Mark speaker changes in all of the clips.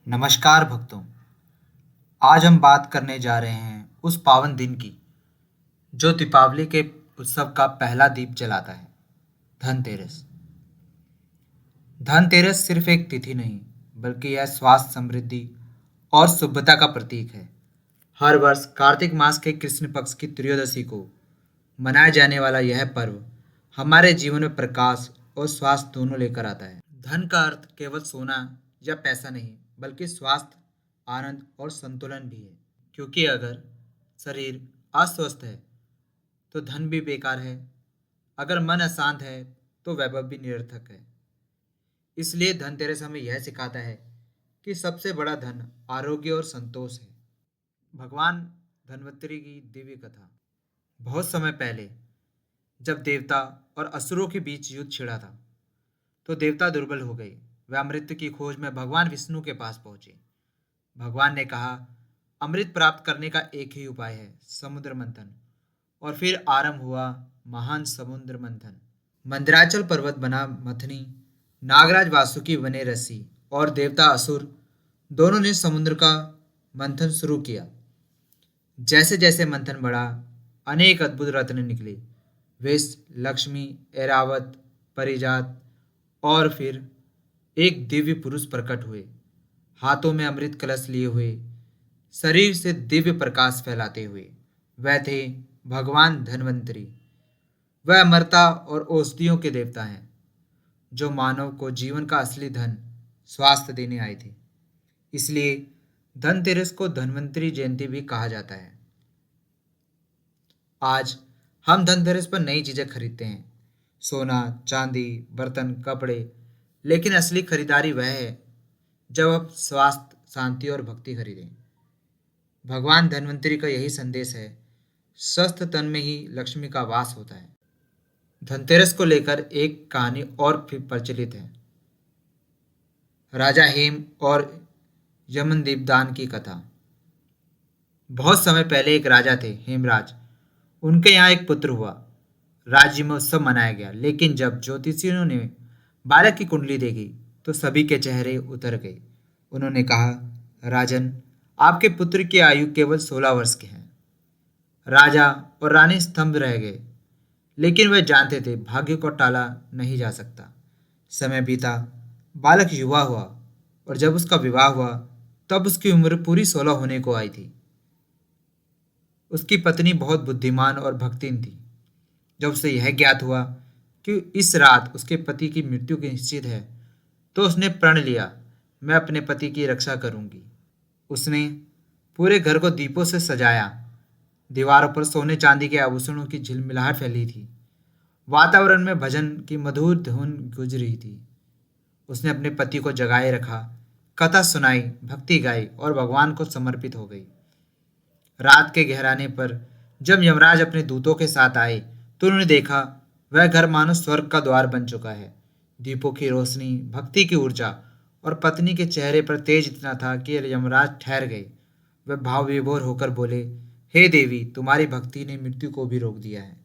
Speaker 1: नमस्कार भक्तों। आज हम बात करने जा रहे हैं उस पावन दिन की जो दीपावली के उत्सव का पहला दीप जलाता है, धनतेरस। धनतेरस सिर्फ एक तिथि नहीं, बल्कि यह स्वास्थ्य, समृद्धि और शुभ्रता का प्रतीक है। हर वर्ष कार्तिक मास के कृष्ण पक्ष की त्रयोदशी को मनाया जाने वाला यह पर्व हमारे जीवन में प्रकाश और स्वास्थ्य दोनों लेकर आता है। धन का अर्थ केवल सोना या पैसा नहीं, बल्कि स्वास्थ्य, आनंद और संतुलन भी है। क्योंकि अगर शरीर अस्वस्थ है तो धन भी बेकार है, अगर मन अशांत है तो वैभव भी निरर्थक है। इसलिए धनतेरस हमें यह सिखाता है कि सबसे बड़ा धन आरोग्य और संतोष है। भगवान धन्वंतरि की दिव्य कथा। बहुत समय पहले जब देवता और असुरों के बीच युद्ध छिड़ा था, तो देवता दुर्बल हो गए। वे अमृत की खोज में भगवान विष्णु के पास पहुंचे। भगवान ने कहा, अमृत प्राप्त करने का एक ही उपाय है, समुद्र मंथन। और फिर आरंभ हुआ महान समुद्र मंथन। मंदराचल पर्वत बना मथनी, नागराज वासुकी बने रसी, और देवता असुर दोनों ने समुद्र का मंथन शुरू किया। जैसे जैसे मंथन बढ़ा, अनेक अद्भुत रत्न निकले। विष, लक्ष्मी, ऐरावत, परिजात और फिर एक दिव्य पुरुष प्रकट हुए, हाथों में अमृत कलश लिए हुए, शरीर से दिव्य प्रकाश फैलाते हुए। वह थे भगवान धन्वंतरि। वह अमरता और औषधियों के देवता हैं, जो मानव को जीवन का असली धन, स्वास्थ्य देने आए थे। इसलिए धनतेरस को धन्वंतरि जयंती भी कहा जाता है। आज हम धनतेरस पर नई चीजें खरीदते हैं, सोना, चांदी, बर्तन, कपड़े। लेकिन असली खरीदारी वह है जब आप स्वास्थ्य, शांति और भक्ति खरीदें। भगवान धन्वंतरि का यही संदेश है, स्वस्थ तन में ही लक्ष्मी का वास होता है। धनतेरस को लेकर एक कहानी और भी प्रचलित है, राजा हेम और यमन दीपदान की कथा। बहुत समय पहले एक राजा थे, हेमराज। उनके यहाँ एक पुत्र हुआ। राज्य में उत्सव मनाया गया, लेकिन जब ज्योतिषियों ने बालक की कुंडली देखी तो सभी के चेहरे उतर गए। उन्होंने कहा, राजन, आपके पुत्र की आयु केवल 16 वर्ष की है। राजा और रानी स्तंभ रह गए, लेकिन वे जानते थे भाग्य को टाला नहीं जा सकता। समय बीता, बालक युवा हुआ, और जब उसका विवाह हुआ तब उसकी उम्र पूरी 16 होने को आई थी। उसकी पत्नी बहुत बुद्धिमान और भक्तिन थी। जब उसे यह ज्ञात हुआ कि इस रात उसके पति की मृत्यु की निश्चित है, तो उसने प्रण लिया, मैं अपने पति की रक्षा करूंगी। उसने पूरे घर को दीपों से सजाया। दीवारों पर सोने चांदी के आभूषणों की झिलमिलाहट फैली थी। वातावरण में भजन की मधुर धुन गुज रही थी। उसने अपने पति को जगाए रखा, कथा सुनाई, भक्ति गाई और भगवान को समर्पित हो गई। रात के गहराने पर जब यमराज अपने दूतों के साथ आए तो उन्होंने देखा वह घर मानो स्वर्ग का द्वार बन चुका है। दीपों की रोशनी, भक्ति की ऊर्जा और पत्नी के चेहरे पर तेज इतना था कि यमराज ठहर गए। वह भाव विभोर होकर बोले, हे देवी, तुम्हारी भक्ति ने मृत्यु को भी रोक दिया है।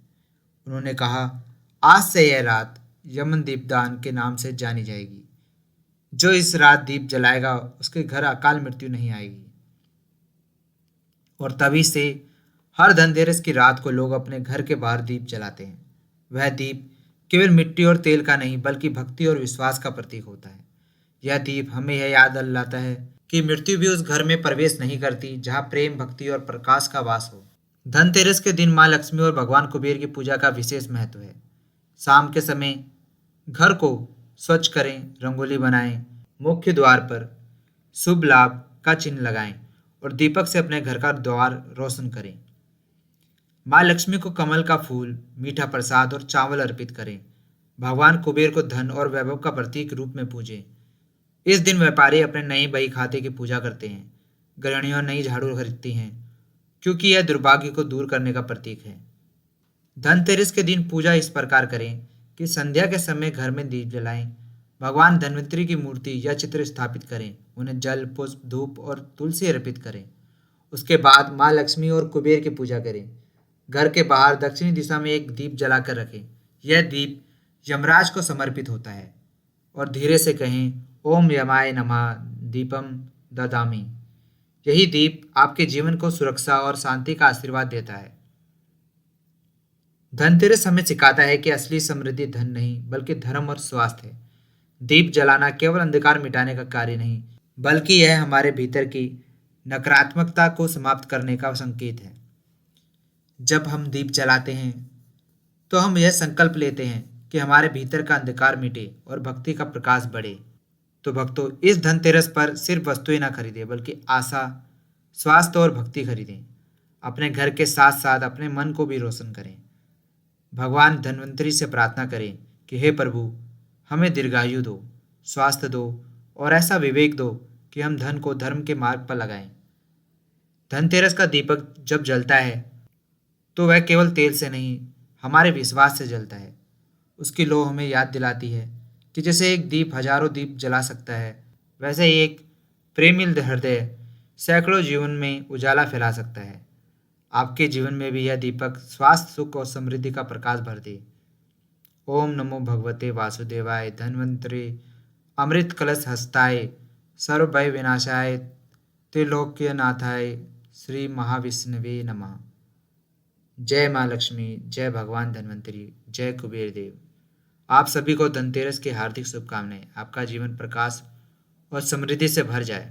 Speaker 1: उन्होंने कहा, आज से यह रात यमन दीपदान के नाम से जानी जाएगी। जो इस रात दीप जलाएगा उसके घर अकाल मृत्यु नहीं आएगी। और तभी से हर धनतेरस की रात को लोग अपने घर के बाहर दीप जलाते हैं। वह दीप केवल मिट्टी और तेल का नहीं, बल्कि भक्ति और विश्वास का प्रतीक होता है। यह दीप हमें यह याद दिलाता है कि मृत्यु भी उस घर में प्रवेश नहीं करती जहाँ प्रेम, भक्ति और प्रकाश का वास हो। धनतेरस के दिन माँ लक्ष्मी और भगवान कुबेर की पूजा का विशेष महत्व है। शाम के समय घर को स्वच्छ करें, रंगोली बनाएं, मुख्य द्वार पर शुभ लाभ का चिन्ह लगाएं और दीपक से अपने घर का द्वार रोशन करें। माँ लक्ष्मी को कमल का फूल, मीठा प्रसाद और चावल अर्पित करें। भगवान कुबेर को धन और वैभव का प्रतीक रूप में पूजें। इस दिन व्यापारी अपने नई बही खाते की पूजा करते हैं। गृहिणियां नई झाड़ू खरीदती हैं, क्योंकि यह दुर्भाग्य को दूर करने का प्रतीक है। धनतेरस के दिन पूजा इस प्रकार करें कि संध्या के समय घर में दीप जलाएं, भगवान धन्वंतरि की मूर्ति या चित्र स्थापित करें, उन्हें जल, पुष्प, धूप और तुलसी अर्पित करें। उसके बाद माँ लक्ष्मी और कुबेर की पूजा करें। घर के बाहर दक्षिणी दिशा में एक दीप जलाकर रखें। यह दीप यमराज को समर्पित होता है। और धीरे से कहें, ओम यमाय नमः दीपम ददामी। यही दीप आपके जीवन को सुरक्षा और शांति का आशीर्वाद देता है। धनतेरस हमें सिखाता है कि असली समृद्धि धन नहीं बल्कि धर्म और स्वास्थ्य है। दीप जलाना केवल अंधकार मिटाने का कार्य नहीं, बल्कि यह हमारे भीतर की नकारात्मकता को समाप्त करने का संकेत है। जब हम दीप जलाते हैं तो हम यह संकल्प लेते हैं कि हमारे भीतर का अंधकार मिटे और भक्ति का प्रकाश बढ़े। तो भक्तों, इस धनतेरस पर सिर्फ वस्तुएं ना खरीदें बल्कि आशा, स्वास्थ्य और भक्ति खरीदें। अपने घर के साथ साथ अपने मन को भी रोशन करें। भगवान धन्वंतरी से प्रार्थना करें कि हे प्रभु, हमें दीर्घायु दो, स्वास्थ्य दो और ऐसा विवेक दो कि हम धन को धर्म के मार्ग पर लगाएं। धनतेरस का दीपक जब जलता है तो वह केवल तेल से नहीं, हमारे विश्वास से जलता है। उसकी लौ हमें याद दिलाती है कि जैसे एक दीप हजारों दीप जला सकता है, वैसे ही एक प्रेमी हृदय सैकड़ों जीवन में उजाला फैला सकता है। आपके जीवन में भी यह दीपक स्वास्थ्य, सुख और समृद्धि का प्रकाश भर दे। ओम नमो भगवते वासुदेवाय धन्वंतरे अमृत कलश हस्ताय सर्व भय विनाशाय त्रिलोक्यनाथाय श्री महाविष्णवे नमः। जय माँ लक्ष्मी, जय भगवान धन्वंतरी, जय कुबेर देव। आप सभी को धनतेरस की हार्दिक शुभकामनाएं। आपका जीवन प्रकाश और समृद्धि से भर जाए।